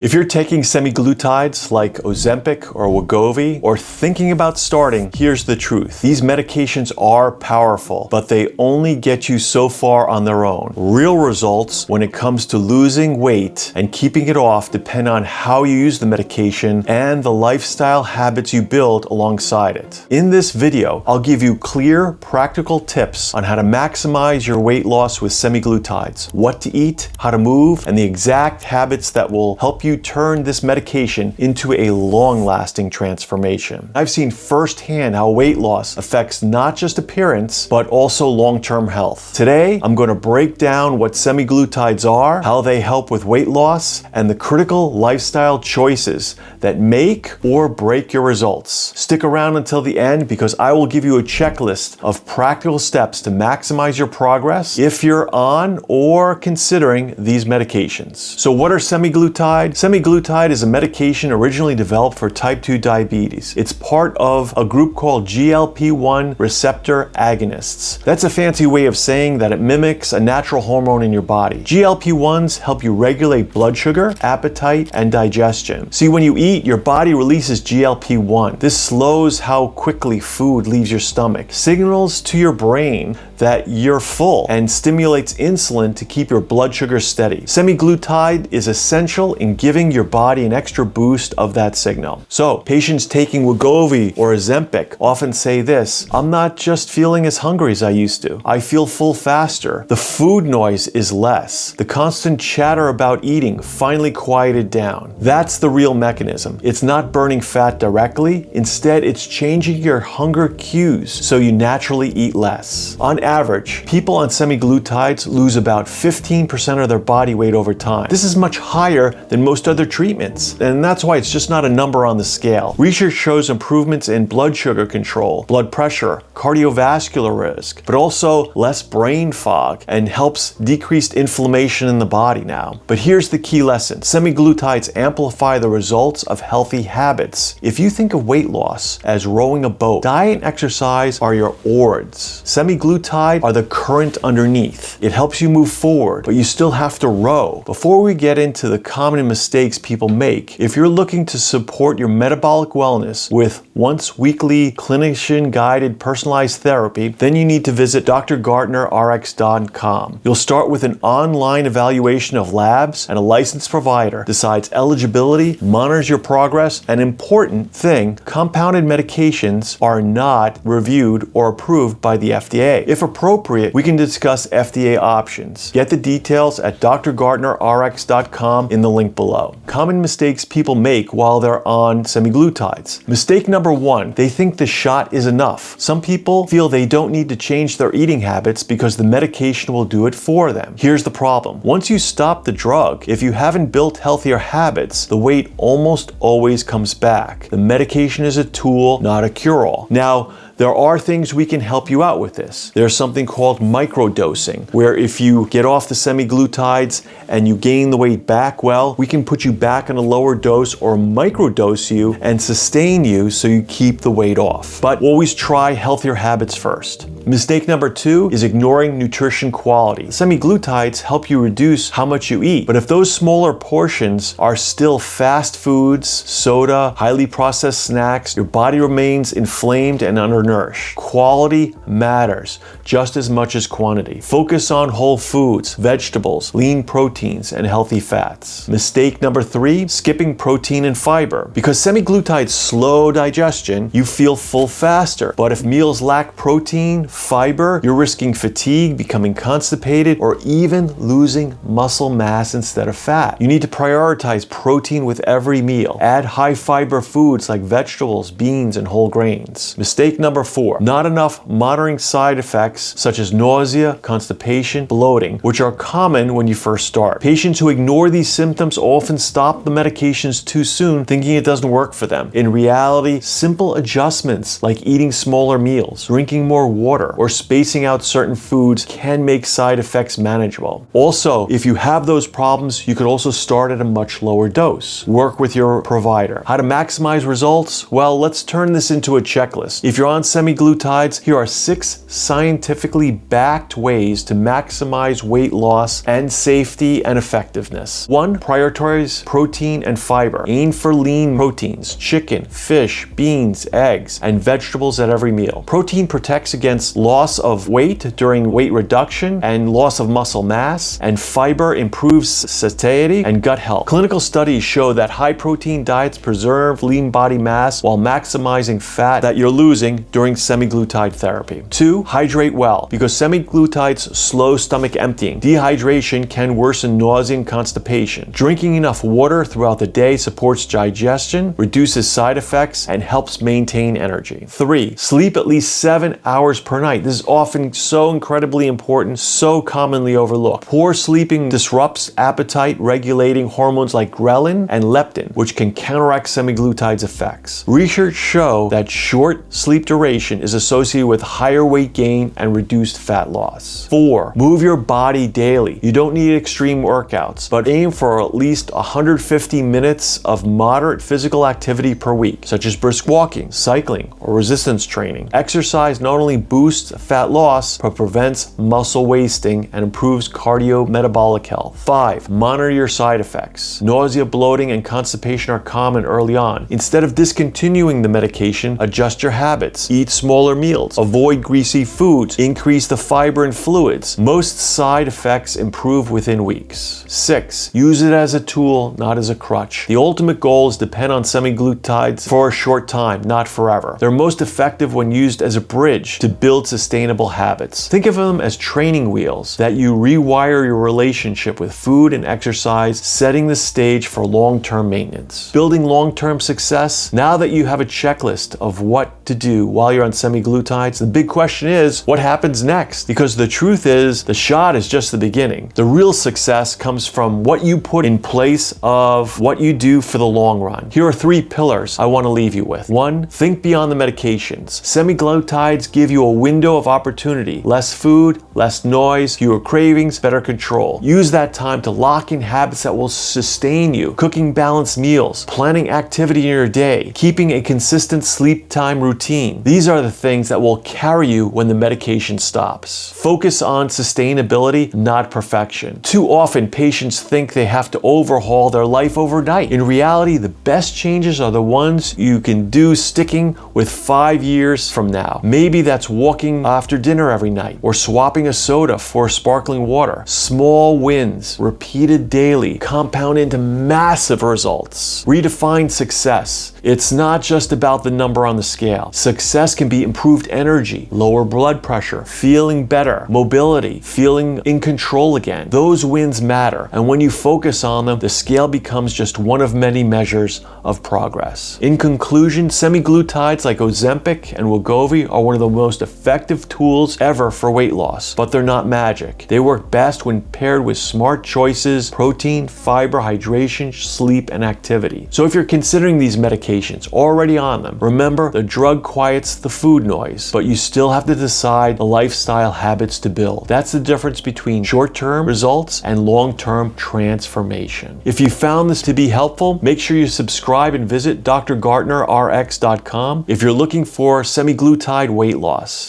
If you're taking semiglutides like Ozempic or Wegovy or thinking about starting, here's the truth. These medications are powerful, but they only get you so far on their own. Real results when it comes to losing weight and keeping it off depend on how you use the medication and the lifestyle habits you build alongside it. In this video, I'll give you clear, practical tips on how to maximize your weight loss with semiglutides, what to eat, how to move, and the exact habits that will help you turn this medication into a long-lasting transformation. I've seen firsthand how weight loss affects not just appearance, but also long-term health. Today, I'm going to break down what semiglutides are, how they help with weight loss, and the critical lifestyle choices that make or break your results. Stick around until the end because I will give you a checklist of practical steps to maximize your progress if you're on or considering these medications. So what are semiglutides? Semiglutide is a medication originally developed for type 2 diabetes. It's part of a group called GLP-1 receptor agonists. That's a fancy way of saying that it mimics a natural hormone in your body. GLP-1s help you regulate blood sugar, appetite, and digestion. See, when you eat, your body releases GLP-1. This slows how quickly food leaves your stomach, signals to your brain that you're full, and stimulates insulin to keep your blood sugar steady. Semiglutide is essential in giving your body an extra boost of that signal. So, patients taking Wegovy or Ozempic often say this: I'm not just feeling as hungry as I used to. I feel full faster. The food noise is less. The constant chatter about eating finally quieted down. That's the real mechanism. It's not burning fat directly. Instead, it's changing your hunger cues so you naturally eat less. On average, people on semiglutides lose about 15% of their body weight over time. This is much higher than most other treatments, and that's why it's just not a number on the scale. Research shows improvements in blood sugar control, blood pressure, cardiovascular risk, but also less brain fog and helps decrease inflammation in the body now. But here's the key lesson. Semiglutides amplify the results of healthy habits. If you think of weight loss as rowing a boat, diet and exercise are your oars. Semiglutide are the current underneath. It helps you move forward, but you still have to row. Before we get into the common mistakes people make, if you're looking to support your metabolic wellness with once weekly clinician guided personalized therapy, then you need to visit drgartnerrx.com. You'll start with an online evaluation of labs, and a licensed provider decides eligibility, monitors your progress. An important thing: compounded medications are not reviewed or approved by the FDA. If appropriate, we can discuss FDA options. Get the details at drgartnerrx.com in the link below. Common mistakes people make while they're on semiglutides. Mistake number one: they think the shot is enough. Some people feel they don't need to change their eating habits because the medication will do it for them. Here's the problem. Once you stop the drug, if you haven't built healthier habits, the weight almost always comes back. The medication is a tool, not a cure-all. Now, there are things we can help you out with this. There's something called microdosing, where if you get off the semiglutides and you gain the weight back, well, we can put you back on a lower dose or microdose you and sustain you so you keep the weight off. But always try healthier habits first. Mistake number two is ignoring nutrition quality. Semiglutides help you reduce how much you eat, but if those smaller portions are still fast foods, soda, highly processed snacks, your body remains inflamed and undernourished. Quality matters just as much as quantity. Focus on whole foods, vegetables, lean proteins, and healthy fats. Mistake number three: skipping protein and fiber. Because semiglutides slow digestion, you feel full faster. But if meals lack protein, fiber, you're risking fatigue, becoming constipated, or even losing muscle mass instead of fat. You need to prioritize protein with every meal. Add high fiber foods like vegetables, beans, and whole grains. Mistake number four: not enough monitoring side effects such as nausea, constipation, bloating, which are common when you first start. Patients who ignore these symptoms often stop the medications too soon, thinking it doesn't work for them. In reality, simple adjustments like eating smaller meals, drinking more water, water or spacing out certain foods can make side effects manageable. Also, if you have those problems, you could also start at a much lower dose. Work with your provider. How to maximize results? Well, let's turn this into a checklist. If you're on semiglutides, here are 6 scientifically backed ways to maximize weight loss and safety and effectiveness. 1. Prioritize protein and fiber. Aim for lean proteins, chicken, fish, beans, eggs, and vegetables at every meal. Protein protects against loss of weight during weight reduction and loss of muscle mass, and fiber improves satiety and gut health. Clinical studies show that high protein diets preserve lean body mass while maximizing fat that you're losing during semiglutide therapy. 2. Hydrate well. Because semiglutides slow stomach emptying, dehydration can worsen nausea and constipation. Drinking enough water throughout the day supports digestion, reduces side effects, and helps maintain energy. 3. Sleep at least 7 hours per night. This is often so incredibly important, so commonly overlooked. Poor sleeping disrupts appetite, regulating hormones like ghrelin and leptin, which can counteract semiglutide's effects. Research show that short sleep duration is associated with higher weight gain and reduced fat loss. 4. Move your body daily. You don't need extreme workouts, but aim for at least 150 minutes of moderate physical activity per week, such as brisk walking, cycling, or resistance training. Exercise not only boosts fat loss, but prevents muscle wasting and improves cardiometabolic health. 5. Monitor your side effects. Nausea, bloating, and constipation are common early on. Instead of discontinuing the medication, adjust your habits. Eat smaller meals. Avoid greasy foods. Increase the fiber and fluids. Most side effects improve within weeks. 6. Use it as a tool, not as a crutch. The ultimate goal is to depend on semiglutides for a short time, not forever. They're most effective when used as a bridge to build sustainable habits. Think of them as training wheels that you rewire your relationship with food and exercise, setting the stage for long-term maintenance. Building long-term success. Now that you have a checklist of what to do while you're on semiglutides, the big question is, what happens next? Because the truth is, the shot is just the beginning. The real success comes from what you put in place of what you do for the long run. Here are 3 pillars I want to leave you with. 1. Think beyond the medications. Semiglutides give you a window of opportunity. Less food, less noise, fewer cravings, better control. Use that time to lock in habits that will sustain you. Cooking balanced meals, planning activity in your day, keeping a consistent sleep time routine. These are the things that will carry you when the medication stops. Focus on sustainability, not perfection. Too often, patients think they have to overhaul their life overnight. In reality, the best changes are the ones you can do sticking with 5 years from now. Maybe that's walking after dinner every night or swapping a soda for sparkling water. Small wins, repeated daily, compound into massive results. Redefine success. It's not just about the number on the scale. Success can be improved energy, lower blood pressure, feeling better, mobility, feeling in control again. Those wins matter, and when you focus on them, the scale becomes just one of many measures of progress. In conclusion, semiglutides like Ozempic and Wegovy are one of the most effective tools ever for weight loss, but they're not magic. They work best when paired with smart choices, protein, fiber, hydration, sleep, and activity. So if you're considering these medications, already on them, remember the drug quiets the food noise, but you still have to decide the lifestyle habits to build. That's the difference between short-term results and long-term transformation. If you found this to be helpful, make sure you subscribe and visit drgartnerrx.com if you're looking for semiglutide weight loss.